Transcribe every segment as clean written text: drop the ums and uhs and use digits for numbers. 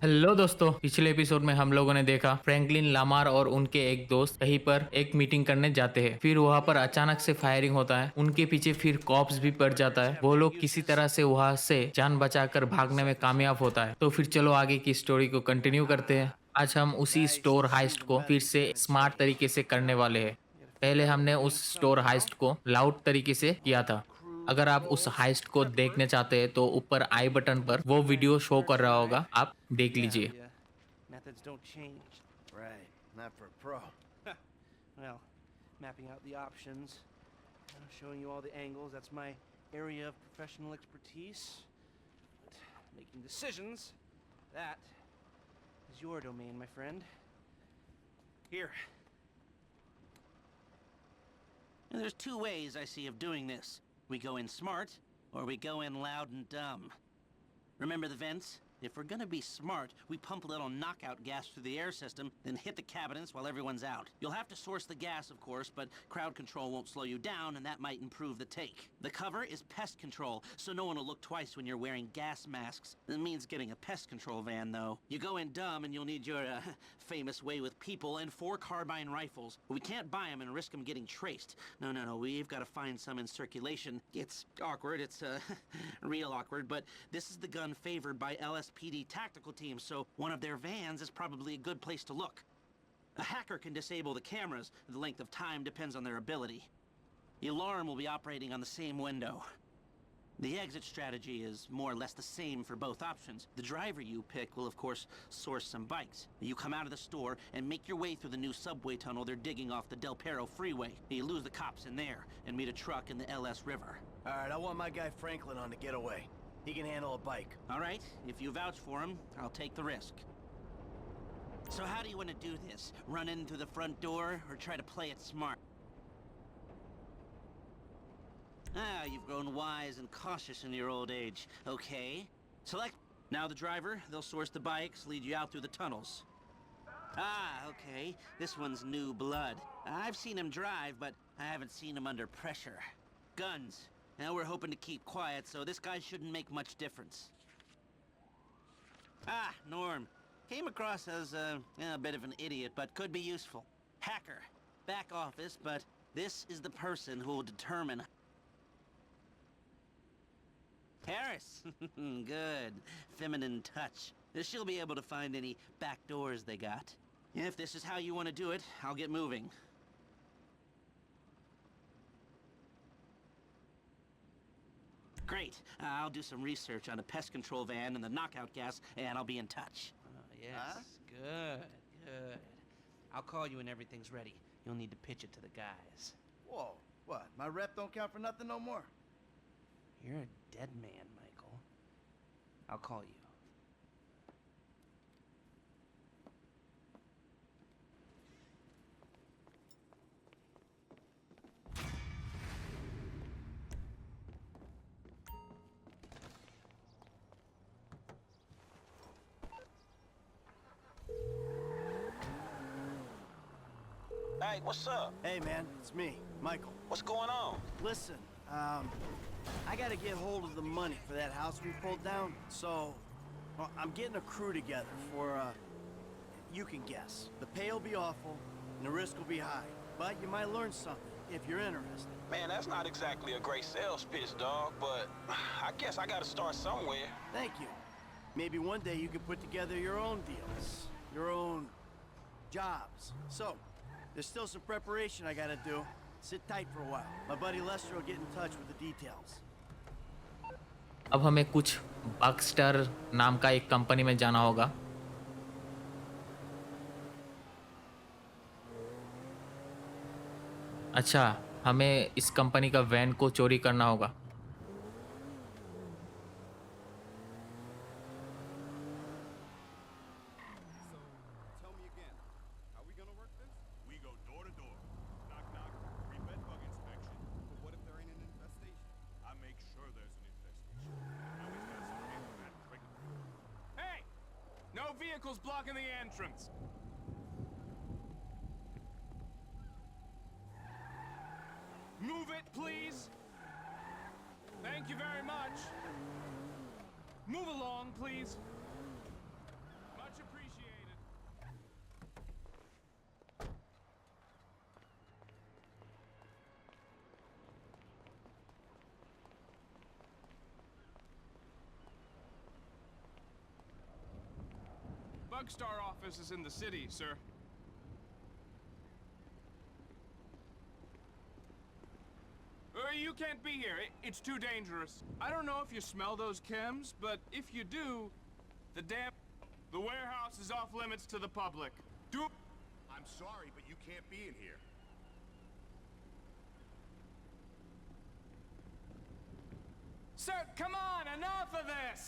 Hello दोस्तों, पिछले episode में हम लोगों ने देखा फ्रैंकलिन लामार और उनके एक दोस्त कहीं पर एक मीटिंग करने जाते हैं। फिर वहां पर अचानक से फायरिंग होता है। उनके पीछे फिर कॉप्स भी पड़ जाता है। वो लोग किसी तरह से वहां से जान बचाकर भागने में कामयाब होता है। तो फिर चलो आगे की स्टोरी को कंटिन्यू करते हैं। आज हम उसी स्टोर हाइस्ट को फिर से स्मार्ट तरीके से करने वाले हैं। पहले हमने उस स्टोर हाइस्ट को लाउड तरीके से किया था। अगर आप उस हाइस्ट को देखने चाहते हैं तो ऊपर आई बटन पर वो वीडियो शो कर रहा होगा, आप देख लीजिए। Methods don't change. Right, not for a pro. Well, mapping out the options, showing you all the angles, that's my area of professional expertise. But making decisions, that is your domain, my friend. Here. And there's two ways I see of doing this. We go in smart, or we go in loud and dumb. Remember the vents? If we're gonna be smart, we pump a little knockout gas through the air system, then hit the cabinets while everyone's out. You'll have to source the gas, of course, but crowd control won't slow you down, and that might improve the take. The cover is pest control, so no one will look twice when you're wearing gas masks. It means getting a pest control van, though. You go in dumb, and you'll need your, famous way with people and 4 carbine rifles. But we can't buy them and risk them getting traced. No, we've got to find some in circulation. It's awkward, it's, real awkward, but this is the gun favored by LSPD tactical teams, so one of their vans is probably a good place to look. A hacker can disable the cameras. The length of time depends on their ability. The alarm will be operating on the same window. The exit strategy is more or less the same for both options. The driver you pick will, of course, source some bikes. You come out of the store and make your way through the new subway tunnel they're digging off the Del Perro freeway. You lose the cops in there and meet a truck in the LS River. Alright, I want my guy Franklin on the getaway. He can handle a bike. All right, if you vouch for him, I'll take the risk. So how do you want to do this? Run in through the front door, or try to play it smart? Ah, you've grown wise and cautious in your old age. Okay. Select. Now the driver, they'll source the bikes, lead you out through the tunnels. Ah, okay. This one's new blood. I've seen him drive, but I haven't seen him under pressure. Guns. Now we're hoping to keep quiet, so this guy shouldn't make much difference. Ah, Norm. Came across as a bit of an idiot, but could be useful. Hacker. Back office, but this is the person who will determine... Harris! Good. Feminine touch. She'll be able to find any back doors they got. If this is how you want to do it, I'll get moving. Great. I'll do some research on a pest control van and the knockout gas, and I'll be in touch. Yes. Huh? Good. I'll call you when everything's ready. You'll need to pitch it to the guys. Whoa, what? My rep don't count for nothing no more? You're a dead man, Michael. I'll call you. Hey, what's up? Hey man, it's me, Michael. What's going on? Listen, I gotta get hold of the money for that house we pulled down, so... Well, I'm getting a crew together for, you can guess. The pay will be awful, and the risk will be high. But you might learn something, if you're interested. Man, that's not exactly a great sales pitch, dog, but I guess I gotta start somewhere. Thank you. Maybe one day you can put together your own deals. Your own... jobs. So, there's still some preparation I gotta do. Sit tight for a while. My buddy Lester will get in touch with the details. अब हमें कुछ बक्स्टर नाम का एक company में जाना होगा। अच्छा, हमें इस कंपनी का वैन को चोरी करना होगा। Tell me again, how we gonna work this? We go door to door. Knock, knock, free bed bug inspection. But what if there ain't an infestation? I make sure there's an infestation. I always got some hit on that trigger. Hey! No vehicles blocking the entrance! Move it, please! Thank you very much. Move along, please. Bugstar office is in the city, sir. You can't be here. It's too dangerous. I don't know if you smell those chems, but if you do, the warehouse is off limits to the public. I'm sorry, but you can't be in here. Sir, come on, enough of this!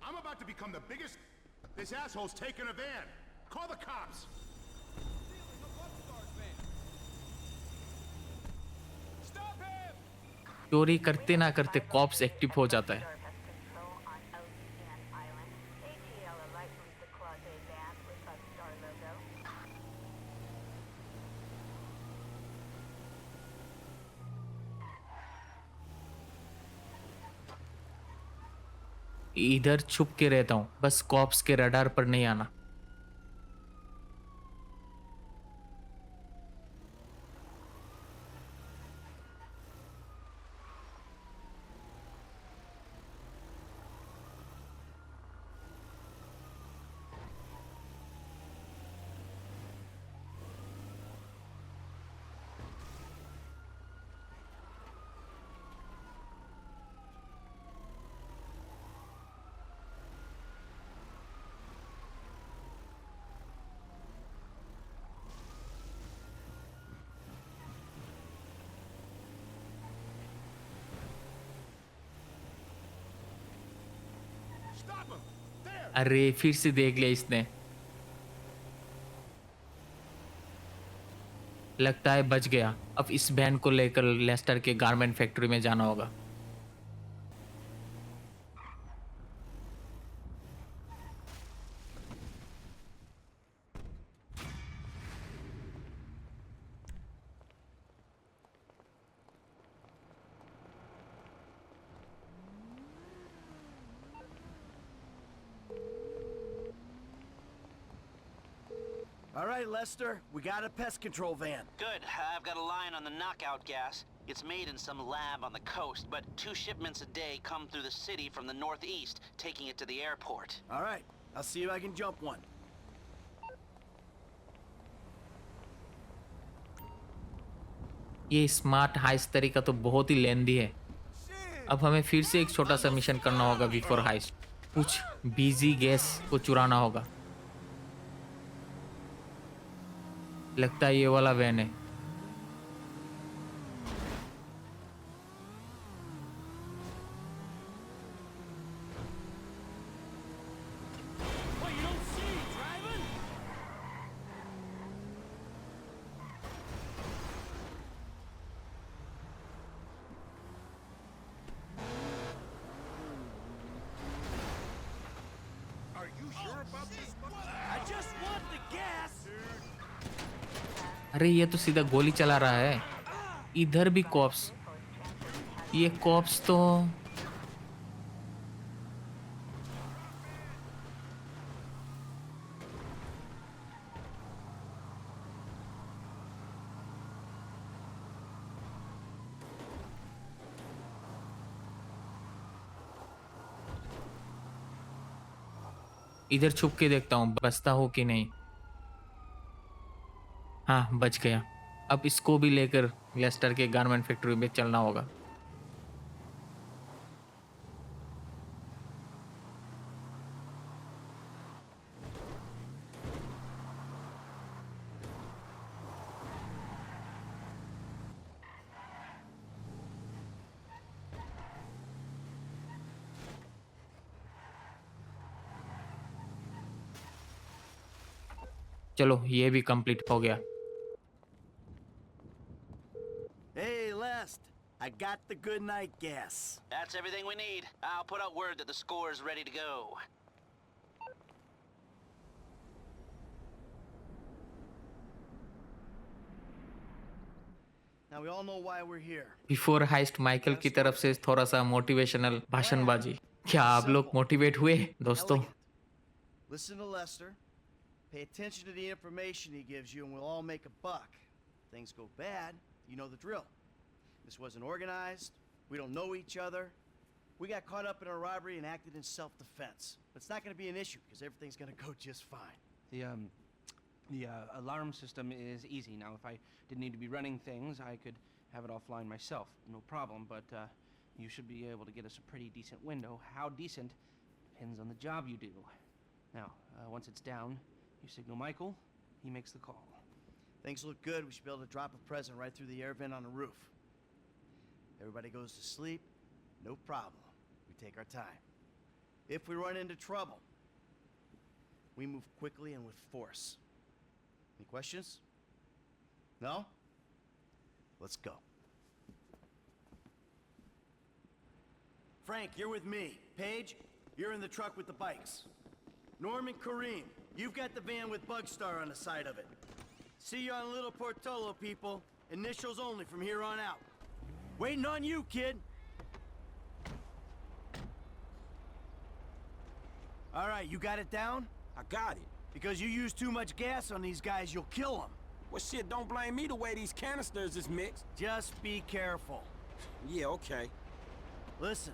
I'm about to become the biggest. This asshole's taking a van. Call the cops. Stop him! चोरी करते ना करते cops active हो जाता है। इधर छुप के रहता हूँ, बस कॉप्स के रडार पर नहीं आना। Stop him. There. अरे फिर से देख लिया इसने। लगता है बच गया। अब इस वैन को लेकर लेस्टर के गारमेंट फैक्ट्री में जाना होगा। All right, Lester, we got a pest control van. Good. I've got a line on the knockout gas. It's made in some lab on the coast, but 2 shipments a day come through the city from the northeast, taking it to the airport. All right, I'll see if I can jump one. ये smart heist तरीका तो बहुत ही लेंदी है। अब हमें फिर से एक छोटा सा मिशन करना होगा बिफोर हाइस्ट। कुछ बीजी गैस को चुराना होगा। लगता है ये वाला वैन है। What, you don't see me driving? Are you sure about this? I just want the gas. अरे ये तो सीधा गोली चला रहा है। इधर भी कॉप्स। ये कॉप्स तो इधर छुप के देखता हूँ बचता हो कि नहीं। हाँ बच गया। अब इसको भी लेकर लेस्टर के गारमेंट फैक्ट्री में चलना होगा। चलो ये भी कंप्लीट हो गया। Hey, Lest, I got the good night gas. That's everything we need. I'll put out word that the score is ready to go. Now we all know why we're here. Before heist Michael की तरफ से थोड़ा सा motivational भाषणबाजी। क्या आप लोग motivate हुए दोस्तों? Elegant. Listen to Lester. Pay attention to the information he gives you, and we'll all make a buck. Things go bad, you know the drill. This wasn't organized. We don't know each other. We got caught up in a robbery and acted in self-defense. But it's not gonna be an issue, because everything's gonna go just fine. The alarm system is easy. Now, if I didn't need to be running things, I could have it offline myself. No problem, but you should be able to get us a pretty decent window. How decent depends on the job you do. Now, once it's down, you signal Michael, he makes the call. Things look good. We should be able to drop a present right through the air vent on the roof. Everybody goes to sleep, no problem. We take our time. If we run into trouble, we move quickly and with force. Any questions? No? Let's go. Frank, you're with me. Paige, you're in the truck with the bikes. Norman, Kareem, you've got the van with Bugstar on the side of it. See you on Little Portola, people. Initials only from here on out. Waiting on you, kid. All right, you got it down? I got it. Because you use too much gas on these guys, you'll kill them. Well, shit, don't blame me the way these canisters is mixed. Just be careful. Yeah, okay. Listen,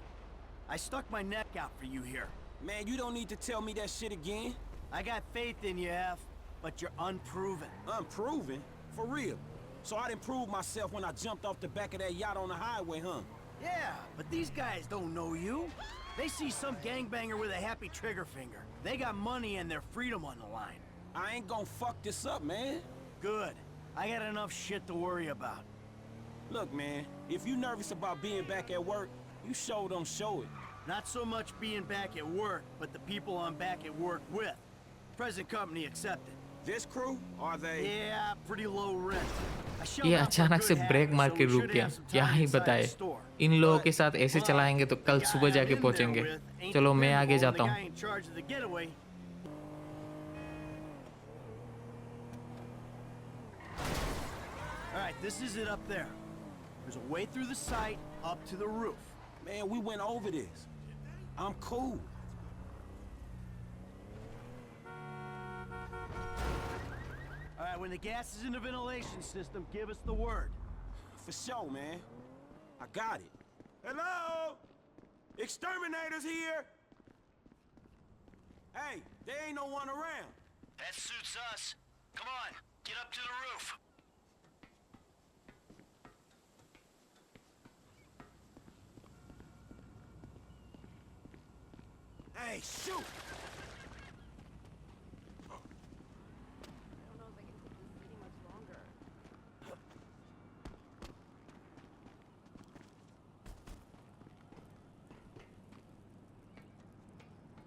I stuck my neck out for you here. Man, you don't need to tell me that shit again. I got faith in you, F, but you're unproven. Unproven? For real. So I didn't prove myself when I jumped off the back of that yacht on the highway, huh? Yeah, but these guys don't know you. They see some gangbanger with a happy trigger finger. They got money and their freedom on the line. I ain't gonna fuck this up, man. Good. I got enough shit to worry about. Look, man, if you nervous about being back at work, you sure don't show it. Not so much being back at work, but the people I'm back at work with. Present company accepted. This crew, are they... Yeah, pretty low rent. ये अचानक से break मार के रुक गया। क्या ही बताए, इन लोगों के साथ ऐसे चलाएंगे तो कल सुबह जाके पहुंचेंगे। चलो मैं आगे जाता हूँ। Alright, this is it up there. There's a way through the site up to the roof. Man, we went over this. I'm cool. Alright, when the gas is in the ventilation system, give us the word. For sure, man. I got it. Hello? Exterminators here? Hey, there ain't no one around. That suits us. Come on, get up to the roof. Hey, shoot!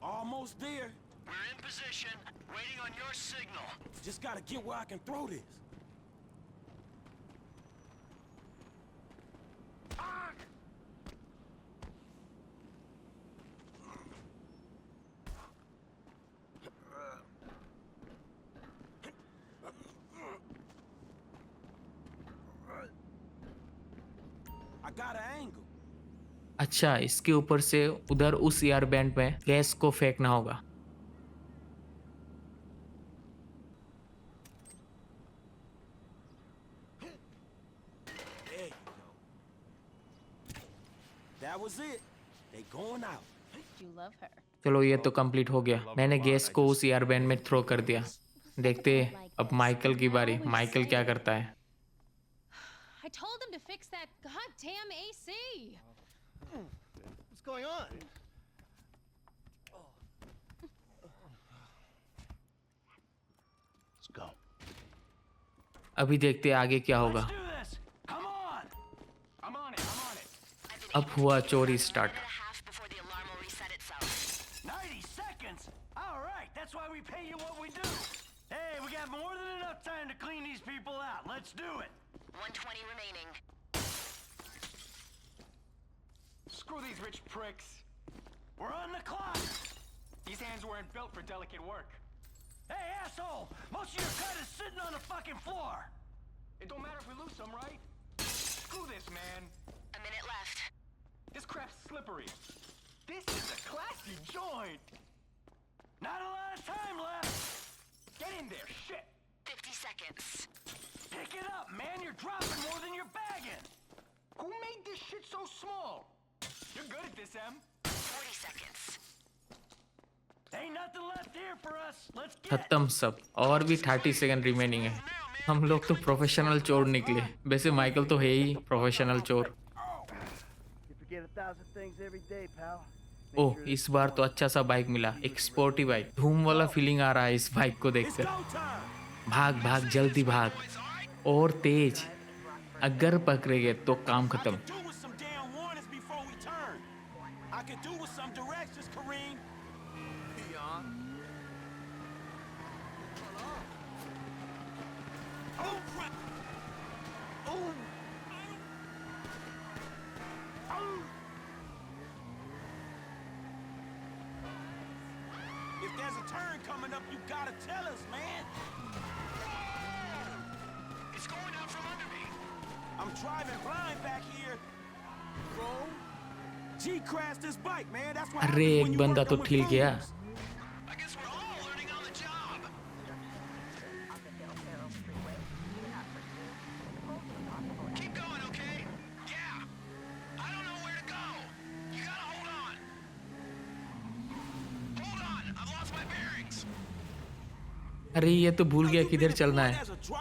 Almost there. We're in position, waiting on your signal. Just gotta get where I can throw this. I got an angle. अच्छा, इसके ऊपर से उधर उस air band में gas को फेंकना होगा। There you go. That was it. They going out. You love her. चलो ये तो कंप्लीट हो गया। मैंने गैस को उस एयर बैंड में थ्रो कर दिया। देखते अब माइकल की बारी। माइकल क्या करता है? I told him to fix that goddamn AC. What's going on? Let's go. अभी देखते आगे क्या होगा। Let's do this. Come on. I'm on it. अब हुआ चोरी start. 90 seconds? All right, that's why we pay you what we do. Hey, we got more than enough time to clean these people out. Let's do it. 120 remaining. Screw these rich pricks. We're on the clock. These hands weren't built for delicate work. Hey, asshole! Most of your cut is sitting on the fucking floor. It don't matter if we lose some, right? Screw this, man. A minute left. This crap's slippery. This is a classy joint. Not a lot of time left. Get in there, shit. 50 seconds. Pick it up, man. You're dropping more than you're bagging. Who made this shit so small? You're good at this TSM? 40 seconds. Ain't nothing left here for us. Let's get. खत्म सब, और भी 30 second remaining है। हम लोग तो professional चोर निकले। वैसे माइकल तो है ही प्रोफेशनल चोर। You forget 1,000 things every day, pal. ओह, इस बार तो अच्छा सा बाइक मिला, एक स्पोर्टी बाइक। धूम वाला फीलिंग आ रहा है इस बाइक को It's देखकर। go time! भाग भाग, जल्दी भाग, और तेज। अगर पकड़ेगे तो काम I खत्म। could do with some damn warnings before we turn. I could do with some directions, Kareem. Oh, crap! Oh! Oh! If there's a turn coming up, you gotta tell us, man. It's going out from under me. I'm driving blind back here. Bro, G crashed this bike, man. That's what अरे, happens एक when you बंदा work तो with ठिल गया। fools. I guess we're all learning on the job. Keep going, okay? Yeah. I don't know where to go. You gotta hold on. Hold on. I've lost my bearings. अरे, ये तो भूल गया किधर चलना है।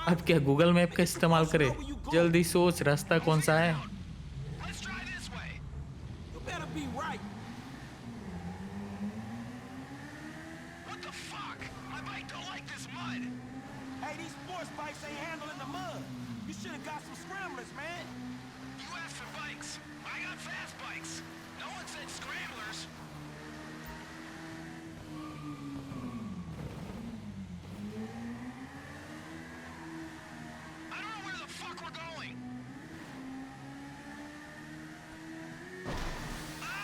अब क्या गूगल मैप का इस्तेमाल करे? जल्दी सोच, रास्ता कौन सा है? Let's try this way. You better be right. What the fuck? My bike don't like this mud. Hey, these sports bikes ain't handling the mud. You should have got some scramblers, man. You asked for bikes. I got fast bikes. No one said scramblers. I don't know where the fuck we're going. Ah!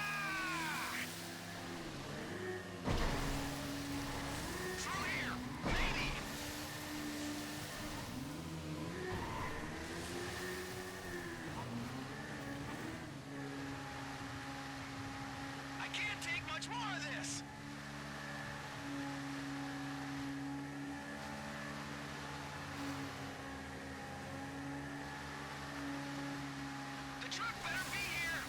Through here, maybe. I can't take much more of this. The truck better be here.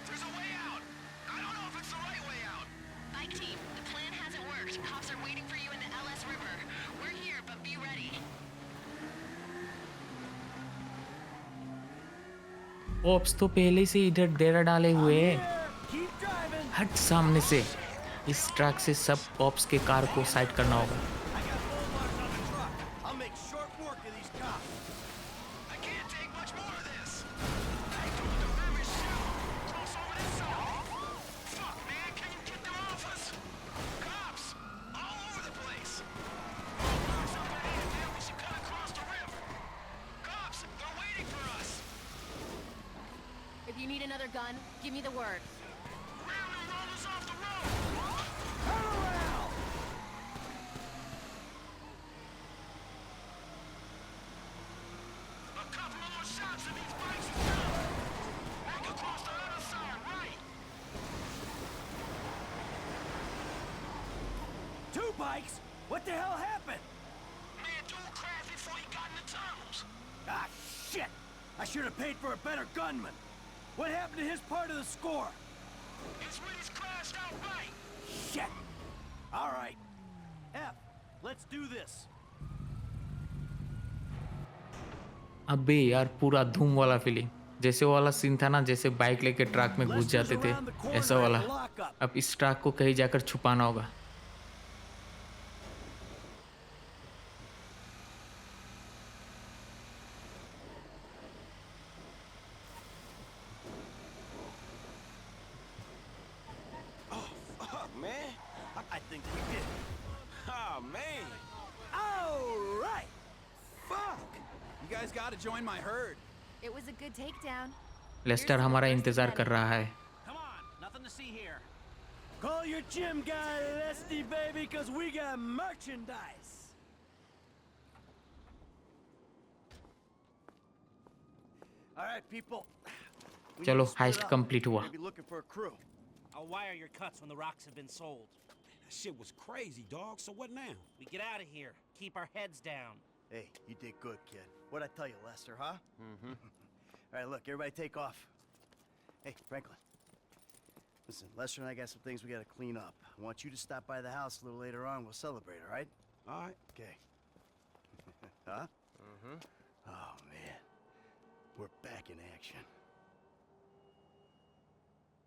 There's a way out. I don't know if it's the right way out. Bike team, the plan hasn't worked. Cops are waiting for you in the LS River. We're here, but be ready. Ops तो पहले से इधर डेरा डाले हुए हैं। Keep driving. हट सामने से। इस ट्रक से सब कॉप्स के कार को साइड करना होगा। I got full marks on the truck. I'll make short work of these cops. I can't take much more of this. I told the river shoot. Cross over this side. Fuck, man, can you get them off us? Cops, all over the place. Roadblocks up ahead, man. We should cut across the river. Cops, they're waiting for us. If you need another gun, give me the word. Ram them rollers off the road. Turn around. A couple of more shots and these bikes is done. Back across the other side, right? Two bikes? What the hell happened? Man, dude crashed before he got in the tunnels. Ah, shit. I should have paid for a better gunman. What happened to his part of the score? It's when he's crashed outright. Shit. All right. F, let's do this. अबे यार, पूरा धूम वाला feeling, जैसे वो वाला scene था ना, जैसे बाइक लेके ट्रक में घुस जाते थे, ऐसा वाला। अब इस ट्रक को कहीं जाकर छुपाना होगा। Fuck, man. I think we did. Oh, man. All right. Fuck. You guys gotta join my herd. It was a good takedown. Lester हमारा इंतजार कर रहा है। Come on, nothing to see here. Call your gym guy, Lesty, baby, because we got merchandise. All right, people. We चलो, need to split heist up. complete हुआ। Maybe looking for a crew. I'll wire your cuts when the rocks have been sold. That shit was crazy, dog. So what now? We get out of here. Keep our heads down. Hey, you did good, kid. What'd I tell you, Lester, huh? Mm-hmm. All right, look, everybody take off. Hey, Franklin. Listen, Lester and I got some things we gotta clean up. I want you to stop by the house a little later on. We'll celebrate, all right? All right. Okay. Huh? Mm-hmm. Oh, man. We're back in action.